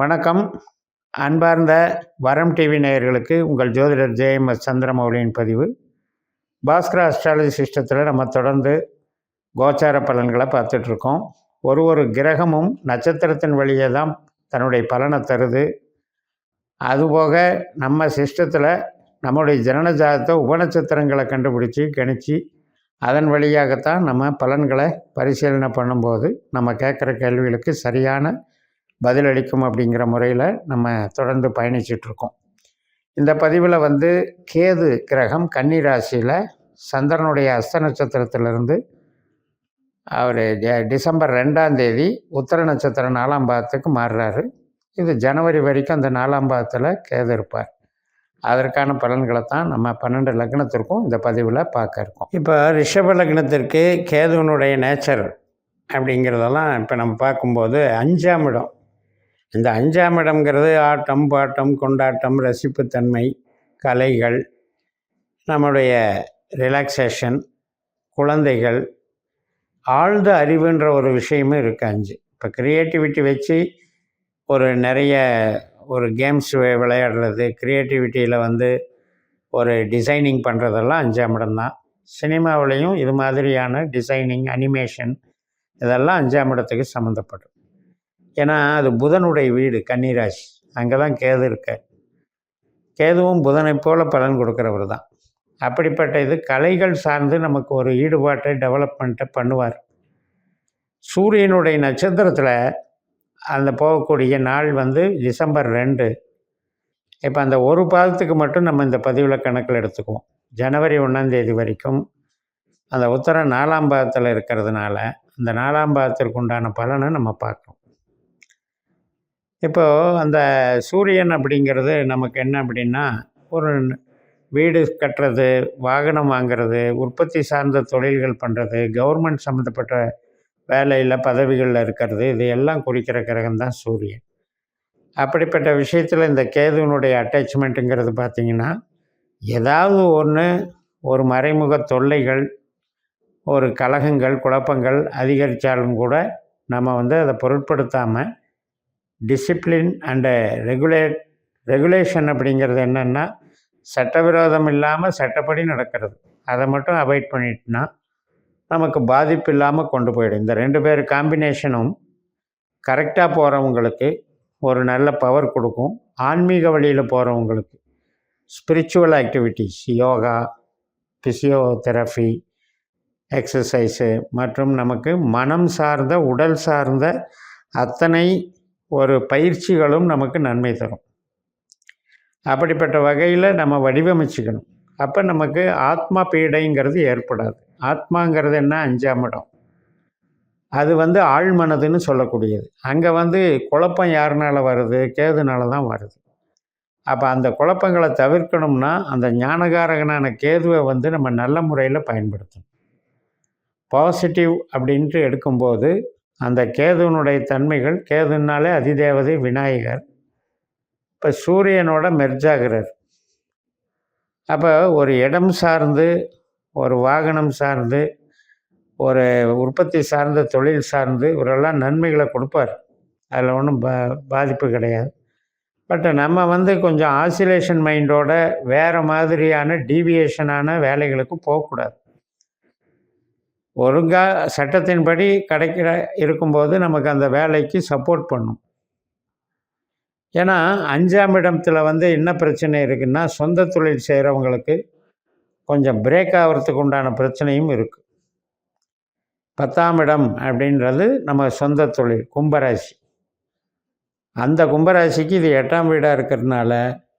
வணக்கம். அன்பார்ந்த வரம் டிவி நேயர்களுக்கு உங்கள் ஜோதிடர் ஜேஎம்எஸ் சந்திரமௌலியின் பதிவு. பாஸ்கர அஸ்ட்ராலஜி சிஸ்டத்தில் நம்ம தொடர்ந்து கோச்சார பலன்களை பார்த்துட்ருக்கோம். ஒரு கிரகமும் நட்சத்திரத்தின் வழியே தான் தன்னுடைய பலனை தருது. அதுபோக நம்ம சிஸ்டத்தில் நம்முடைய ஜனன ஜாதகத்தை உபநட்சத்திரங்களை கண்டுபிடிச்சி கணிச்சு அதன் வழியாகத்தான் நம்ம பலன்களை பரிசீலனை பண்ணும்போது நம்ம கேட்குற கேள்விகளுக்கு சரியான பதிலளிக்கும் அப்படிங்கிற முறையில் நம்ம தொடர்ந்து பயணிச்சிட்ருக்கோம். இந்த பதிவில் கேது கிரகம் கன்னி ராசியில் சந்திரனுடைய அஸ்த நட்சத்திரத்திலிருந்து அவர் டிசம்பர் 2ஆம் தேதி உத்தர நட்சத்திரம் 4ஆம் பாதத்துக்கு மாறுறாரு. இது ஜனவரி வரைக்கும் அந்த 4ஆம் பாதத்தில் கேது இருப்பார். அதற்கான பலன்களை தான் நம்ம 12 லக்னத்திற்கும் இந்த பதிவில் பார்க்க இருக்கோம். இப்போ ரிஷப லக்னத்திற்கு கேதுவனுடைய நேச்சர் அப்படிங்கிறதெல்லாம் இப்போ நம்ம பார்க்கும்போது 5ஆம் இடம். இந்த 5ஆம் இடம்ங்கிறது ஆட்டம் பாட்டம் கொண்டாட்டம் ரசிப்புத்தன்மை கலைகள் நம்முடைய ரிலாக்ஸேஷன் குழந்தைகள் ஆழ்ந்த அறிவுன்ற ஒரு விஷயமும் இருக்குது. 5 இப்போ க்ரியேட்டிவிட்டி வச்சு நிறைய கேம்ஸ் விளையாடுறது க்ரியேட்டிவிட்டியில் ஒரு டிசைனிங் பண்ணுறதெல்லாம் 5ஆம் இடம்தான். சினிமாவிலையும் இது மாதிரியான டிசைனிங் அனிமேஷன் இதெல்லாம் 5ஆம் இடத்துக்கு சம்மந்தப்படும். ஏன்னா அது புதனுடைய வீடு கன்னிராசி, அங்கே தான் கேது இருக்க. கேதுவும் புதனை போல் பலன் கொடுக்குறவர் தான். அப்படிப்பட்ட இது கலைகள் சார்ந்து நமக்கு ஒரு ஈடுபாட்டை டெவலப்மெண்ட்டை பண்ணுவார். சூரியனுடைய நட்சத்திரத்தில் அந்த போகக்கூடிய நாள் டிசம்பர் 2. இப்போ அந்த ஒரு பாதத்துக்கு மட்டும் நம்ம இந்த பதிவில் கணக்கில் எடுத்துக்குவோம். ஜனவரி 1ஆம் தேதி வரைக்கும் அந்த உத்தரம் 4ஆம் பாதத்தில் இருக்கிறதுனால அந்த 4ஆம் பாதத்திற்கு உண்டான பலனை நம்ம பார்க்கணும். இப்போது அந்த சூரியன் அப்படிங்கிறது நமக்கு என்ன அப்படின்னா, ஒரு வீடு கட்டுறது, வாகனம் வாங்கிறது, உற்பத்தி சார்ந்த தொழில்கள் பண்ணுறது, கவர்மெண்ட் சம்மந்தப்பட்ட வேலையில் பதவிகளில் இருக்கிறது, இது எல்லாம் குறிக்கிற கிரகம் தான் சூரியன். அப்படிப்பட்ட விஷயத்தில் இந்த கேதுவனுடைய அட்டாச்மெண்ட்டுங்கிறது பார்த்திங்கன்னா, ஏதாவது ஒரு மறைமுக தொல்லைகள், ஒரு கலகங்கள் குழப்பங்கள் அதிகரித்தாலும் கூட நம்ம அதை பொருட்படுத்தாமல் டிசிப்ளின் அண்டு ரெகுலேஷன் அப்படிங்கிறது என்னென்னா, சட்டவிரோதம் இல்லாமல் சட்டப்படி நடக்கிறது, அதை மட்டும் அவாய்ட் பண்ணிட்டுனா நமக்கு பாதிப்பு இல்லாமல் கொண்டு போயிடும். இந்த 2 பேர் காம்பினேஷனும் கரெக்டாக போகிறவங்களுக்கு ஒரு நல்ல பவர் கொடுக்கும். ஆன்மீக வழியில் போகிறவங்களுக்கு spiritual activities, yoga, physiotherapy, exercise மற்றும் நமக்கு மனம் சார்ந்த உடல் சார்ந்த அத்தனை பயிற்சிகளும் நமக்கு நன்மை தரும். அப்படிப்பட்ட வகையில் நம்ம வடிவமைச்சுக்கணும். அப்போ நமக்கு ஆத்மா பீடைங்கிறது ஏற்படாது. ஆத்மாங்கிறது என்ன, 5ஆம் இடம். அது ஆழ்மனதுன்னு சொல்லக்கூடியது. அங்கே குழப்பம் யாருனால வருது, கேதுனால தான் வருது. அப்போ அந்த குழப்பங்களை தவிர்க்கணும்னா அந்த ஞானகாரகனான கேதுவை நம்ம நல்ல முறையில் பயன்படுத்தணும். பாசிட்டிவ் அப்படின்ட்டு எடுக்கும்போது அந்த கேதுவனுடைய தன்மைகள், கேதுனாலே அதிதேவதை விநாயகர். இப்போ சூரியனோட மெர்ஜாகிறார். அப்போ ஒரு இடம் சார்ந்து, ஒரு வாகனம் சார்ந்து, ஒரு உற்பத்தி சார்ந்த தொழில் சார்ந்து இவரெல்லாம் நன்மைகளை கொடுப்பார். அதில் ஒன்றும் பாதிப்பு கிடையாது. பட் நம்ம கொஞ்சம் ஆசிலேஷன் மைண்டோட வேறு மாதிரியான டீவியேஷனான வேலைகளுக்கு போகக்கூடாது. ஒழுங்காக சட்டத்தின்படி இருக்கும்போது நமக்கு அந்த வேலைக்கு சப்போர்ட் பண்ணும். ஏன்னா 5ஆம் இடத்துல என்ன பிரச்சனை இருக்குன்னா, சொந்த தொழில் செய்கிறவங்களுக்கு கொஞ்சம் பிரேக் ஆகிறதுக்கு உண்டான பிரச்சனையும் இருக்குது. 10ஆம் இடம் அப்படின்றது நம்ம சொந்த தொழில் கும்பராசி. அந்த கும்பராசிக்கு இது 8ஆம் வீடாக இருக்கிறதுனால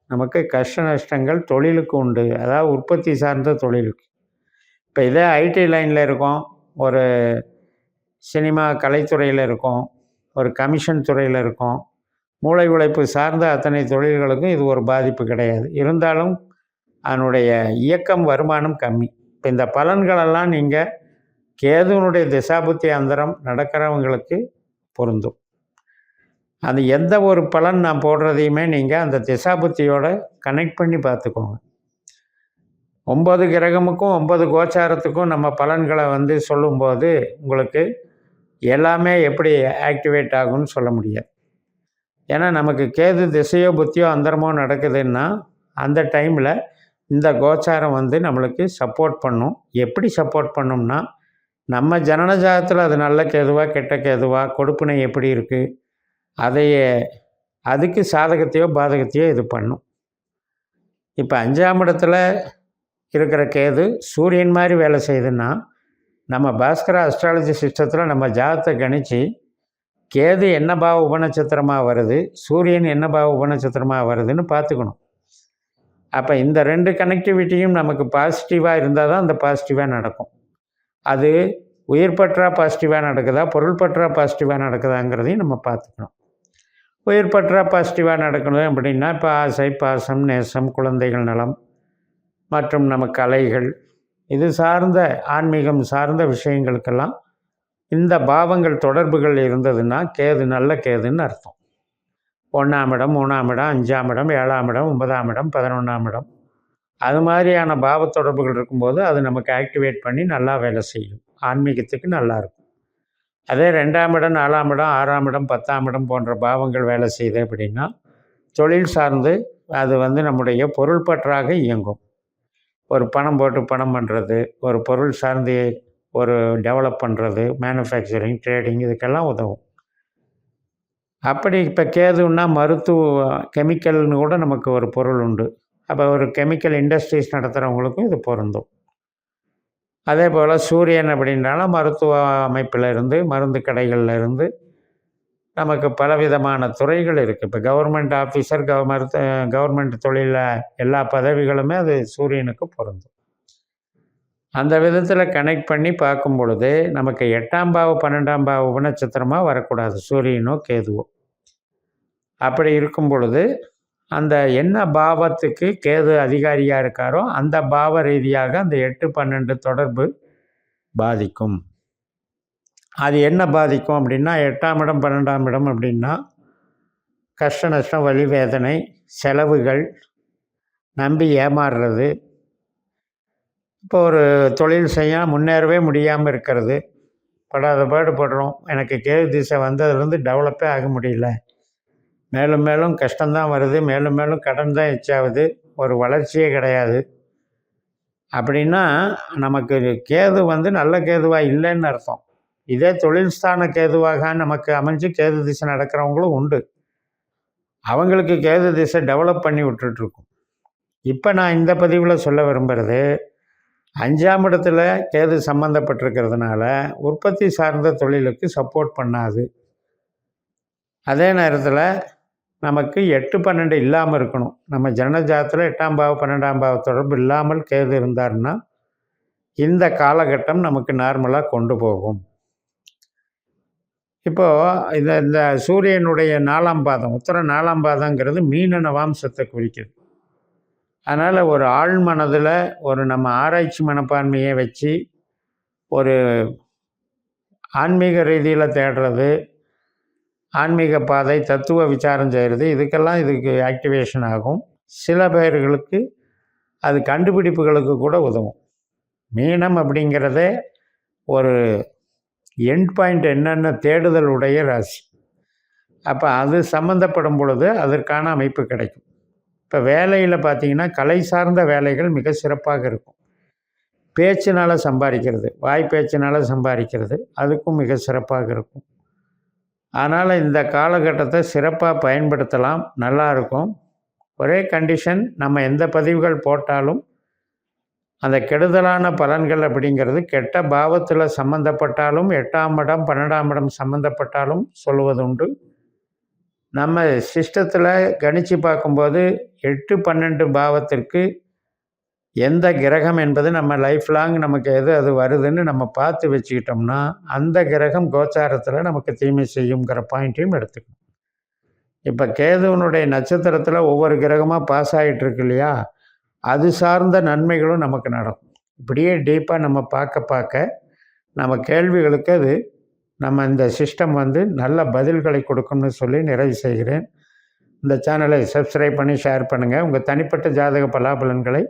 நமக்கு கஷ்ட நஷ்டங்கள் தொழிலுக்கு உண்டு. அதாவது உற்பத்தி சார்ந்த தொழிலுக்கு. இப்போ இதே ஐடி லைனில் இருக்கோம், ஒரு சினிமா கலைத்துறையில் இருக்கோம், ஒரு கமிஷன் துறையில் இருக்கோம், மூளை உழைப்பு சார்ந்த அத்தனை தொழில்களுக்கும் இது ஒரு பாதிப்பு கிடையாது. இருந்தாலும் அதனுடைய இயக்கம் வருமானம் கம்மி. இப்போ இந்த பலன்களெல்லாம் நீங்கள் கேதுவனுடைய திசாபுத்தி அந்தரம் நடக்கிறவங்களுக்கு பொருந்தும். அது எந்த ஒரு பலன் நான் போடுறதையுமே நீங்கள் அந்த திசாபுத்தியோட கனெக்ட் பண்ணி பார்த்துக்கோங்க. 9 கிரகமுக்கும் 9 கோச்சாரத்துக்கும் நம்ம பலன்களை சொல்லும்போது உங்களுக்கு எல்லாமே எப்படி ஆக்டிவேட் ஆகும்னு சொல்ல முடியாது. ஏன்னா நமக்கு கேது திசையோ புத்தியோ அந்தரமோ நடக்குதுன்னா அந்த டைமில் இந்த கோச்சாரம் வந்து நம்மளுக்கு சப்போர்ட் பண்ணும். எப்படி சப்போர்ட் பண்ணும்னா, நம்ம ஜனன ஜாதகத்தில் அது நல்ல கேதுவா கெட்ட கேதுவா கொடுப்பினை எப்படி இருக்குது அதையே அதுக்கு சாதகத்தையோ பாதகத்தையோ இது பண்ணும். இப்போ 5ஆம் இடத்துல இருக்கிற கேது சூரியன் மாதிரி வேலை செய்யுதுன்னா, நம்ம பாஸ்கரா அஸ்ட்ராலஜி சிஸ்டத்தில் நம்ம ஜாதகத்தை கணித்து கேது என்ன பாவ உபநட்சத்திரமாக வருது, சூரியன் என்ன பாவ உபநட்சத்திரமாக வருதுன்னு பார்த்துக்கணும். அப்போ இந்த 2 கனெக்டிவிட்டியும் நமக்கு பாசிட்டிவாக இருந்தால் தான் அந்த பாசிட்டிவாக நடக்கும். அது உயிர் பற்றா பாசிட்டிவாக நடக்குதா, பொருள் பற்றா பாசிட்டிவாக நடக்குதாங்கிறதையும் நம்ம பார்த்துக்கணும். உயிர் பற்றா பாசிட்டிவாக நடக்கணும் அப்படின்னா, இப்போ ஆசை, பாசம், நேசம், குழந்தைகள் நலம் மற்றும் நம்ம கலைகள் இது சார்ந்த ஆன்மீகம் சார்ந்த விஷயங்களுக்கெல்லாம் இந்த பாவங்கள் தொடர்புகள் இருந்ததுன்னா கேது நல்ல கேதுன்னு அர்த்தம். 1ஆம் இடம், 3ஆம் இடம், 5ஆம் இடம், 7ஆம் இடம், 9ஆம் இடம், 11ஆம் இடம் அது மாதிரியான பாவ தொடர்புகள் இருக்கும்போது அது நமக்கு ஆக்டிவேட் பண்ணி நல்லா வேலை செய்யும். ஆன்மீகத்துக்கு நல்லாயிருக்கும். அதே 2ஆம் இடம், 4ஆம் இடம், 6ஆம் இடம், 10ஆம் இடம் போன்ற பாவங்கள் வேலை செய்யுது அப்படின்னா தொழில் சார்ந்து அது வந்து நம்முடைய பொருள் பற்றாக இயங்கும். ஒரு பணம் போட்டு பணம் பண்ணுறது, ஒரு பொருள் சார்ந்து ஒரு டெவலப் பண்ணுறது, மேனுஃபேக்சரிங், ட்ரேடிங் இதுக்கெல்லாம் உதவும். அப்படி இப்போ கேதுன்னா மருத்துவ கெமிக்கல்னு கூட நமக்கு ஒரு பொருள் உண்டு. அப்போ ஒரு கெமிக்கல் இண்டஸ்ட்ரீஸ் நடத்துகிறவங்களுக்கும் இது பொருந்தும். அதே போல் சூரியன் அப்படின்னாலும் மருத்துவ அமைப்பில் இருந்து மருந்து கடைகளில் இருந்து நமக்கு பலவிதமான துறைகள் இருக்குது. இப்போ கவர்மெண்ட் ஆஃபீஸர் கவர்மெண்ட் தொழிலில் எல்லா பதவிகளுமே அது சூரியனுக்கு பொருந்தும். அந்த விதத்தில் கனெக்ட் பண்ணி பார்க்கும் பொழுது நமக்கு 8ஆம் பாவ 12ஆம் பாவ உபநட்சத்திரமாக வரக்கூடாது சூரியனோ கேதுவோ. அப்படி இருக்கும் பொழுது அந்த என்ன பாவத்துக்கு கேது அதிகாரியாக இருக்காரோ அந்த பாவ ரீதியாக அந்த 8, 12 தொடர்பு பாதிக்கும். அது என்ன பாதிக்கும் அப்படின்னா 8ஆம் இடம் 12ஆம் இடம் அப்படின்னா கஷ்ட நஷ்டம், வலி, வேதனை, செலவுகள், நம்பி ஏமாறுறது, இப்போ ஒரு தொழில் செய்ய முன்னேறவே முடியாமல் இருக்கிறது, படாத பாடுபடுறோம், எனக்கு கேது திசை வந்ததுலேருந்து டெவலப்பே ஆக முடியல, மேலும் மேலும் கஷ்டம்தான் வருது, மேலும் மேலும் கடன் தான் எச்சாகுது, ஒரு வளர்ச்சியே கிடையாது அப்படின்னா நமக்கு கேது வந்து நல்ல கேதுவாக இல்லைன்னு அர்த்தம். இதே தொழில் ஸ்தான கேதுவாக நமக்கு அமைஞ்சு கேது திசை நடக்கிறவங்களும் உண்டு. அவங்களுக்கு கேது திசை டெவலப் பண்ணி விட்டுட்ருக்கும். இப்போ நான் இந்த பதிவில் சொல்ல விரும்புகிறது 5ஆம் இடத்துல கேது சம்மந்தப்பட்டிருக்கிறதுனால உற்பத்தி சார்ந்த தொழிலுக்கு சப்போர்ட் பண்ணாது. அதே நேரத்தில் நமக்கு 8, 12 இல்லாமல் இருக்கணும். நம்ம ஜனனஜாதத்தில் 8ஆம் பாவ 12ஆம் பாவ தொடர்பு இல்லாமல் கேது இருந்தாருன்னா இந்த காலகட்டம் நமக்கு நார்மலாக கொண்டு போகும். இப்போது இந்த சூரியனுடைய 4ஆம் பாதம் உத்தர 4ஆம் பாதங்கிறது மீன நவாம்சத்தை குறிக்குது. அதனால் ஒரு ஆழ் மனதில் ஒரு நம்ம ஆராய்ச்சி மனப்பான்மையை வச்சு ஒரு ஆன்மீக ரீதியில் தேடுறது, ஆன்மீக பாதை தத்துவ விசாரம் செய்கிறது, இதுக்கு ஆக்டிவேஷன் ஆகும். சில பேர்களுக்கு அது கண்டுபிடிப்புகளுக்கு கூட உதவும். மீனம் அப்படிங்கிறதே ஒரு எண்ட் பாயிண்ட் என்னென்ன தேடுதல் உடைய ராசி. அப்போ அது சம்மந்தப்படும் பொழுது அதற்கான அமைப்பு கிடைக்கும். இப்போ வேலையில் பார்த்திங்கன்னா கலை சார்ந்த வேலைகள் மிக சிறப்பாக இருக்கும். பேச்சினால் சம்பாதிக்கிறது, வாய் பேச்சினால் சம்பாதிக்கிறது அதுக்கும் மிக சிறப்பாக இருக்கும். அதனால் இந்த காலகட்டத்தை சிறப்பாக பயன்படுத்தலாம், நல்லாயிருக்கும். ஒரே கண்டிஷன், நம்ம எந்த பதிவுகள் போட்டாலும் அந்த கெடுதலான பலன்கள் அப்படிங்கிறது கெட்ட பாவத்தில் சம்மந்தப்பட்டாலும் 8ஆம் இடம் 12ஆம் இடம் சம்மந்தப்பட்டாலும் சொல்லுவதுண்டு. நம்ம சிஸ்டத்தில் கணித்து பார்க்கும்போது 8, 12 பாவத்திற்கு எந்த கிரகம் என்பது நம்ம லைஃப் லாங் நமக்கு அது வருதுன்னு நம்ம பார்த்து வச்சுக்கிட்டோம்னா அந்த கிரகம் கோச்சாரத்தில் நமக்கு தீமை செய்யுங்கிற பாயிண்ட்டையும் எடுத்துக்கணும். இப்போ கேதுவனுடைய நட்சத்திரத்தில் ஒவ்வொரு கிரகமாக பாஸ் ஆகிட்டுருக்கு இல்லையா, அது சார்ந்த நன்மைகளும் நமக்கு நடக்கும். இப்படியே டீப்பாக நம்ம பார்க்க நம்ம கேள்விகளுக்கு அது நம்ம இந்த சிஸ்டம் வந்து நல்ல பதில்களை கொடுக்கும்னு சொல்லி நிறைவு செய்கிறேன். இந்த சேனலை சப்ஸ்கிரைப் பண்ணி ஷேர் பண்ணுங்கள். உங்கள் தனிப்பட்ட ஜாதக பலாபலன்களை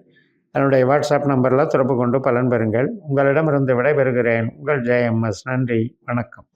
என்னுடைய வாட்ஸ்அப் நம்பரில் தொடர்பு கொண்டு பலன் பெறுங்கள். உங்களிடமிருந்து விடைபெறுகிறேன். உங்கள் JMS. நன்றி, வணக்கம்.